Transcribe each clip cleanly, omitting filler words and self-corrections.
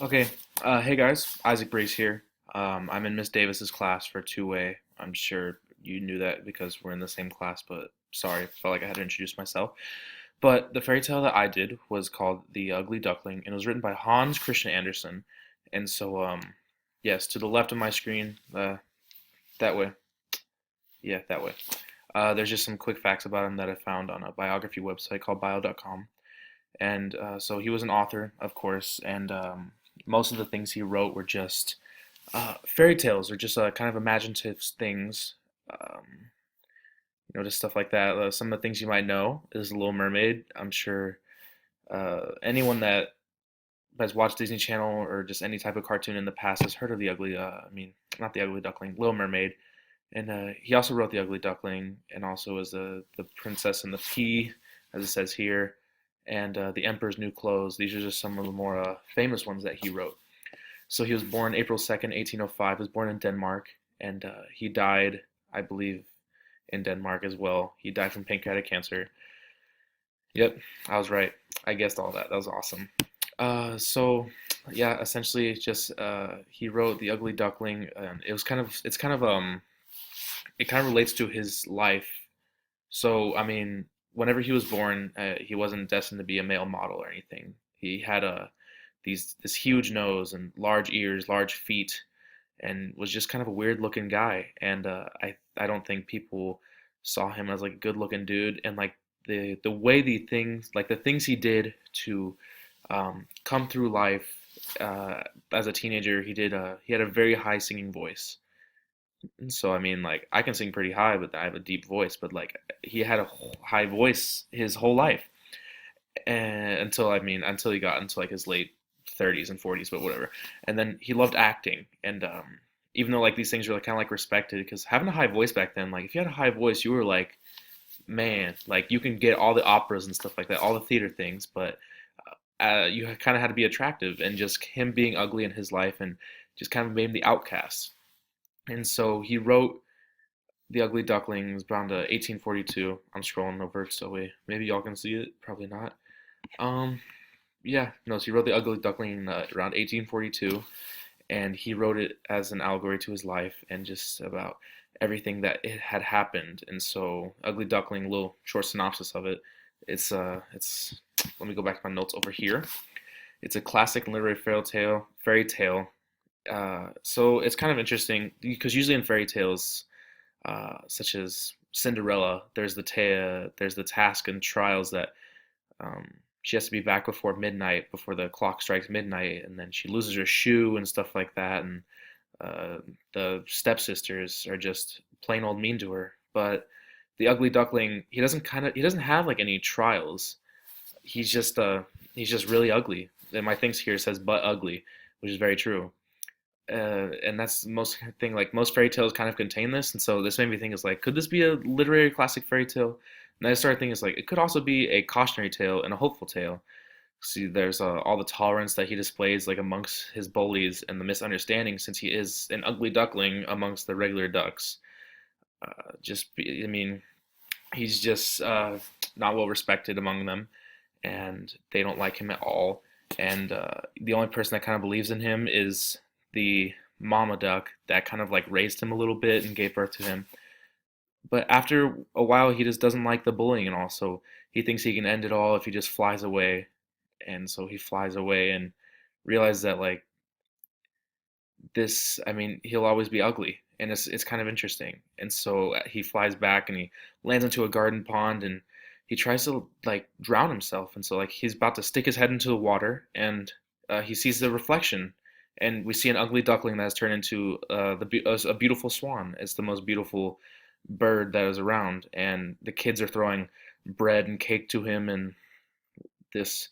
Okay, hey guys, Isaac Brace here. I'm in Miss Davis's class for two-way. I'm sure you knew that because we're in the same class, but sorry, felt like I had to introduce myself. But the fairy tale that I did was called The Ugly Duckling, and it was written by Hans Christian Andersen. And so, yes, to the left of my screen, that way, yeah, that way. There's just some quick facts about him that I found on a biography website called bio.com. And so he was an author, of course, and most of the things he wrote were just fairy tales or just kind of imaginative things. Um, just stuff like that. Some of the things you might know is The Little Mermaid. I'm sure anyone that has watched Disney Channel or just any type of cartoon in the past has heard of the ugly. I mean, not the Ugly Duckling, Little Mermaid. And he also wrote The Ugly Duckling, and also was the Princess and the Pea, as it says here, and The Emperor's New Clothes. These are just some of the more famous ones that he wrote. So he was born April 2nd, 1805. Was born in Denmark, and he died, I believe, in Denmark as well. He died from pancreatic cancer. Yep, I was right. I guessed all that. That was awesome. So yeah, essentially, just he wrote The Ugly Duckling, and it kind of relates to his life. So I mean, whenever he was born, he wasn't destined to be a male model or anything. He had this huge nose and large ears, large feet, and was just kind of a weird looking guy. And I don't think people saw him as like a good looking dude. And like the way the things he did to come through life as a teenager, he had a very high singing voice. And so I mean, like I can sing pretty high, but I have a deep voice. But like he had a high voice his whole life, and until he got into like his late 30s and 40s, but whatever. And then he loved acting, and even though like these things were like, kind of like respected, because having a high voice back then, like if you had a high voice, you were like, man, like you can get all the operas and stuff like that, all the theater things, but you kind of had to be attractive, and just him being ugly in his life and just kind of made him the outcast. And so he wrote The Ugly Ducklings around 1842. I'm scrolling over so maybe y'all can see it, probably not. Um, Yeah, no, so he wrote The Ugly Duckling around 1842, and he wrote it as an allegory to his life and just about everything that it had happened. And so, Ugly Duckling, a little short synopsis of it. It's let me go back to my notes over here. It's a classic literary fairy tale. So it's kind of interesting because usually in fairy tales, such as Cinderella, there's the task and trials that um, she has to be back before midnight, before the clock strikes midnight, and then she loses her shoe and stuff like that. And uh, the stepsisters are just plain old mean to her. But the ugly duckling, he doesn't have like any trials. He's just uh, he's just really ugly. And my things here says but ugly, which is very true. And that's the most thing. Like most fairy tales kind of contain this, and so this made me think is like, could this be a literary classic fairy tale? And I started thinking it's like it could also be a cautionary tale and a hopeful tale. See, there's all the tolerance that he displays like amongst his bullies and the misunderstanding since he is an ugly duckling amongst the regular ducks. I mean, he's just not well respected among them, and they don't like him at all. And the only person that kind of believes in him is the mama duck that kind of like raised him a little bit and gave birth to him. But after a while, he just doesn't like the bullying, and also he thinks he can end it all if he just flies away. And so he flies away and realizes that like I mean, he'll always be ugly, and it's kind of interesting. And so he flies back and he lands into a garden pond, and he tries to like drown himself. And so like he's about to stick his head into the water, and he sees the reflection, and we see an ugly duckling that has turned into a beautiful swan. It's the most beautiful bird that is around, and the kids are throwing bread and cake to him, and this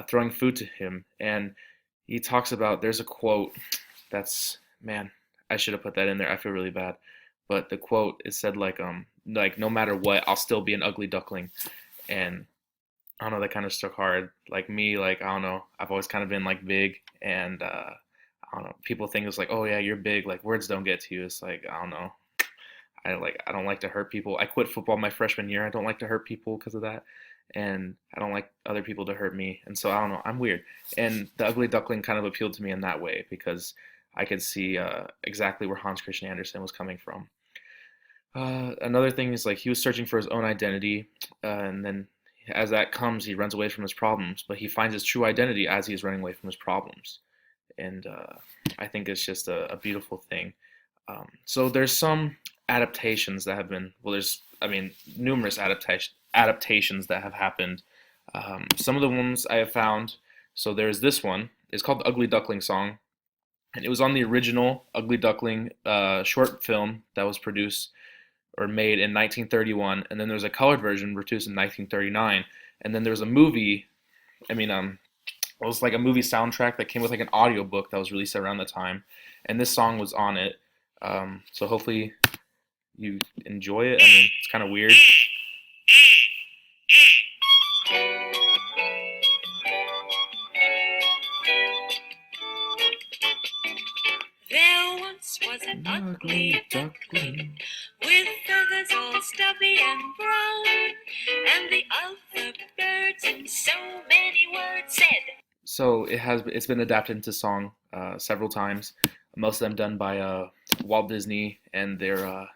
throwing food to him. And he talks about, there's a quote that's, man, I should have put that in there. I feel really bad. But the quote is said like no matter what, I'll still be an ugly duckling. And I don't know, that kind of struck hard. Like me, like I don't know, I've always kind of been like big, and I don't know, people think it's like, oh yeah, you're big, like words don't get to you. It's like I don't know. I don't like to hurt people. I quit football my freshman year. I don't like to hurt people because of that. and I don't like other people to hurt me, and so I don't know, I'm weird. And the Ugly Duckling kind of appealed to me in that way because I could see exactly where Hans Christian Andersen was coming from. Another thing is like he was searching for his own identity, and then as that comes, he runs away from his problems, but he finds his true identity as he's running away from his problems. And I think it's just a beautiful thing. So there's some adaptations that have been, well, there's, I mean, numerous adaptations that have happened. Some of the ones I have found, so there's this one. It's called the Ugly Duckling Song, and it was on the original Ugly Duckling short film that was produced or made in 1931, and then there's a colored version produced in 1939, and then there's a movie. I mean, it was like a movie soundtrack that came with like an audio book that was released around the time, and this song was on it. So hopefully you enjoy it. I mean, it's kind of weird. There once was an ugly duckling with feathers all stubby and brown, and the other birds in so many words said. So it's been adapted into song several times. Most of them done by Walt Disney and their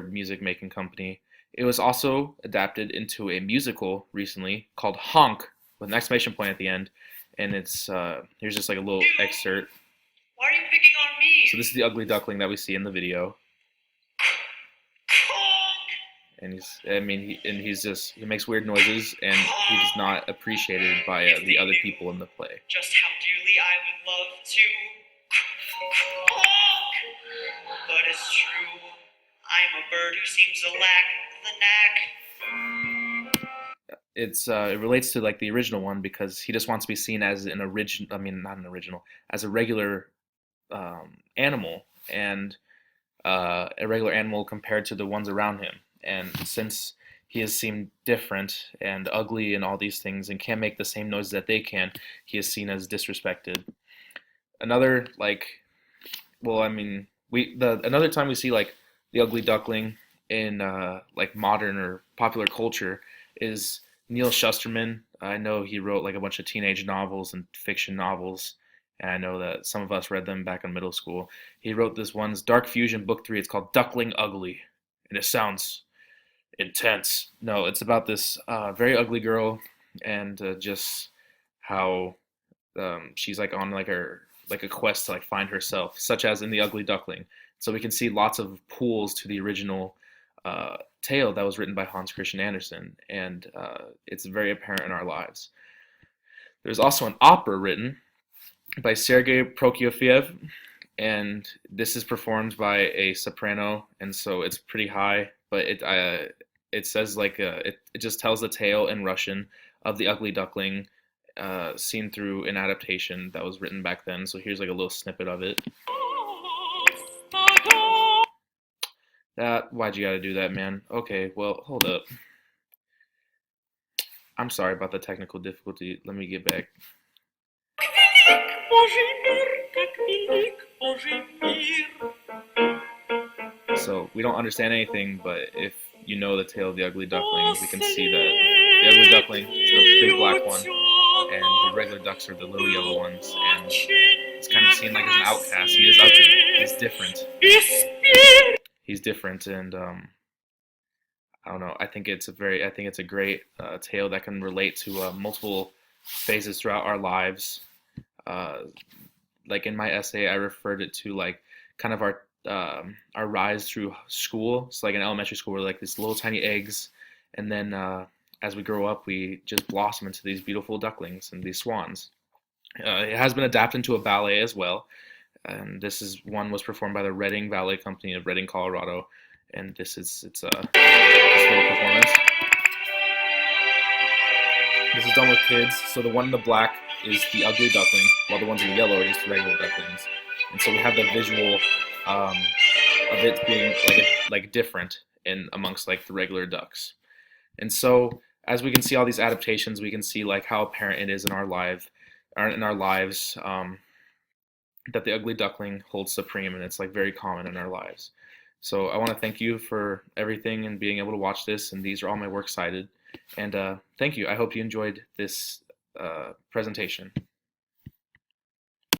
music making company. It was also adapted into a musical recently called Honk with an exclamation point at the end, and it's here's just like a little excerpt. Why are you picking on me? So this is the Ugly Duckling that we see in the video, and he makes weird noises, and he's not appreciated by the other people in the play. Just how dearly I would love to honk, but it's true, I'm a bird who seems to lack the knack. It relates to like the original one because he just wants to be seen as an original. I mean, not an original, as a regular animal, and a regular animal compared to the ones around him. And since he has seemed different and ugly and all these things and can't make the same noises that they can, he is seen as disrespected. Another like, well, I mean, another time we see like the ugly duckling in like modern or popular culture is Neil Shusterman. I know he wrote like a bunch of teenage novels and fiction novels, and I know that some of us read them back in middle school. He wrote this one's Dark Fusion book 3. It's called Duckling Ugly, and it sounds intense. No, it's about this very ugly girl and just how she's like on like a quest to like find herself, such as in the Ugly Duckling. So we can see lots of pools to the original tale that was written by Hans Christian Andersen, and it's very apparent in our lives. There's also an opera written by Sergei Prokofiev, and this is performed by a soprano, and so it's pretty high. But it says like it just tells the tale in Russian of the ugly duckling, seen through an adaptation that was written back then. So here's like a little snippet of it. Why'd you gotta do that, man? Okay, well, hold up. I'm sorry about the technical difficulty. Let me get back. So we don't understand anything, but if you know the tale of the ugly duckling, we can see that the ugly duckling is the big black one, and the regular ducks are the little yellow ones, and it's kind of seen like as an outcast. He is ugly. He's different. He's different, and I don't know. I think it's a great tale that can relate to multiple phases throughout our lives. Uh, like in my essay, I referred it to like kind of our rise through school. So like in elementary school, we're like these little tiny eggs, and then as we grow up, we just blossom into these beautiful ducklings and these swans. It has been adapted into a ballet as well, and was performed by the Reading Ballet Company of Reading, Colorado, and it's this little performance. This is done with kids. So the one in the black is the ugly duckling, while the ones in yellow are just the regular ducklings. And so we have the visual of it being like different in amongst like the regular ducks. And so as we can see all these adaptations, we can see like how apparent it is in our lives that the ugly duckling holds supreme, and it's like very common in our lives. So I want to thank you for everything and being able to watch this. And these are all my works cited. And thank you. I hope you enjoyed this presentation.